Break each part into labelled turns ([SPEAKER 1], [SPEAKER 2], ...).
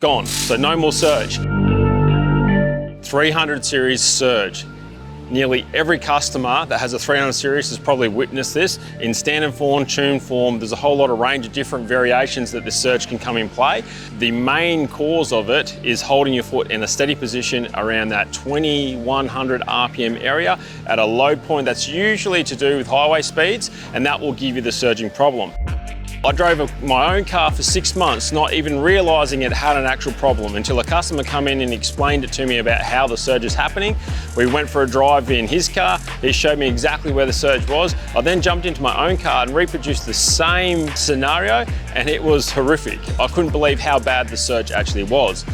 [SPEAKER 1] Gone, so no more surge. 300 series surge. Nearly every customer that has a 300 series has probably witnessed this. In standard form, tuned form, there's a whole lot of range of different variations that this surge can come in play. The main cause of it is holding your foot in a steady position around that 2100 RPM area at a load point that's usually to do with highway speeds, and that will give you the surging problem. I drove my own car for 6 months, not even realizing it had an actual problem until a customer came in and explained it to me about how the surge is happening. We went for a drive in his car. He showed me exactly where the surge was. I then jumped into my own car and reproduced the same scenario, and it was horrific. I couldn't believe how bad the surge actually was.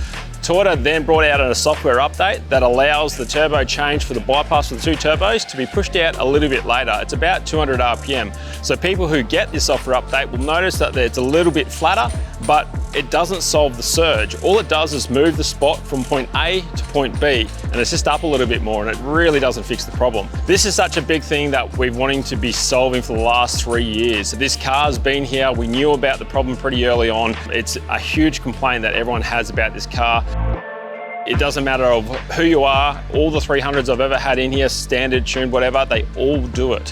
[SPEAKER 1] Toyota then brought out a software update that allows the turbo change for the bypass for the two turbos to be pushed out a little bit later. It's about 200 RPM. So people who get this software update will notice that it's a little bit flatter, but it doesn't solve the surge. All it does is move the spot from point A to point B, and it's just up a little bit more, and it really doesn't fix the problem. This is such a big thing that we've wanting to be solving for the last 3 years. This car's been here. We knew about the problem pretty early on. It's a huge complaint that everyone has about this car. It doesn't matter of who you are, all the 300s I've ever had in here, standard, tuned, whatever, they all do it.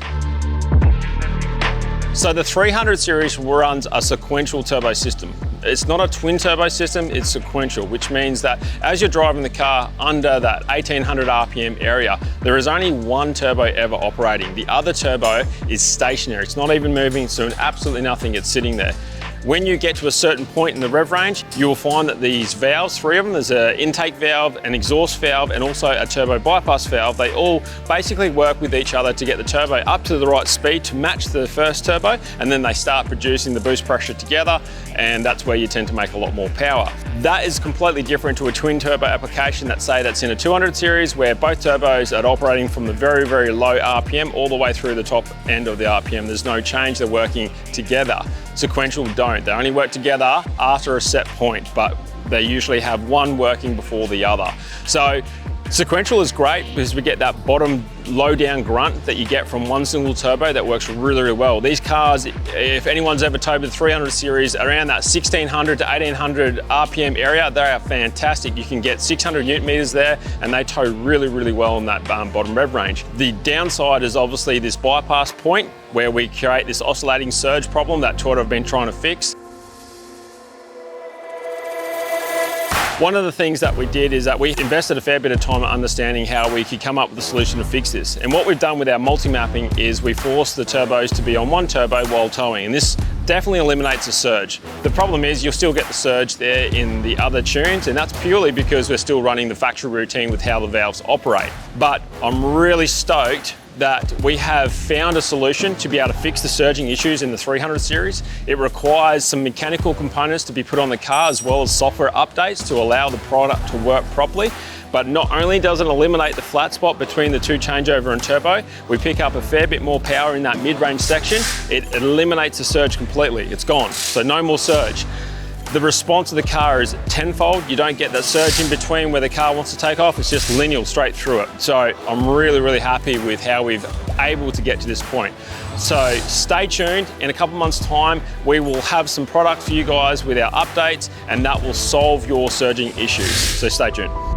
[SPEAKER 1] So the 300 series runs a sequential turbo system. It's not a twin turbo system, it's sequential, which means that as you're driving the car under that 1800 RPM area, there is only one turbo ever operating. The other turbo is stationary. It's not even moving, it's doing absolutely nothing, it's sitting there. When you get to a certain point in the rev range, you will find that these valves, 3 of them, there's an intake valve, an exhaust valve, and also a turbo bypass valve. They all basically work with each other to get the turbo up to the right speed to match the first turbo, and then they start producing the boost pressure together, and that's where you tend to make a lot more power. That is completely different to a twin turbo application that's in a 200 series, where both turbos are operating from the very, very low RPM all the way through the top end of the RPM. There's no change, they're working together. Sequential don't. They only work together after a set point, but they usually have one working before the other. So sequential is great because we get that bottom low down grunt that you get from one single turbo that works really, really well. These cars, if anyone's ever towed the 300 series around that 1600 to 1800 RPM area, they are fantastic. You can get 600 Newton meters there, and they tow really, really well in that bottom rev range. The downside is obviously this bypass point where we create this oscillating surge problem that Toyota have been trying to fix. One of the things that we did is that we invested a fair bit of time understanding how we could come up with a solution to fix this. And what we've done with our multi-mapping is we forced the turbos to be on one turbo while towing, and this definitely eliminates the surge. The problem is you'll still get the surge there in the other tunes, and that's purely because we're still running the factory routine with how the valves operate. But I'm really stoked that we have found a solution to be able to fix the surging issues in the 300 series. It requires some mechanical components to be put on the car as well as software updates to allow the product to work properly. But not only does it eliminate the flat spot between the two changeover and turbo, we pick up a fair bit more power in that mid-range section. It eliminates the surge completely. It's gone, so no more surge. The response of the car is tenfold. You don't get that surge in between where the car wants to take off. It's just linear straight through it. So I'm really, really happy with how we've able to get to this point. So stay tuned. In a couple months' time, we will have some product for you guys with our updates, and that will solve your surging issues. So stay tuned.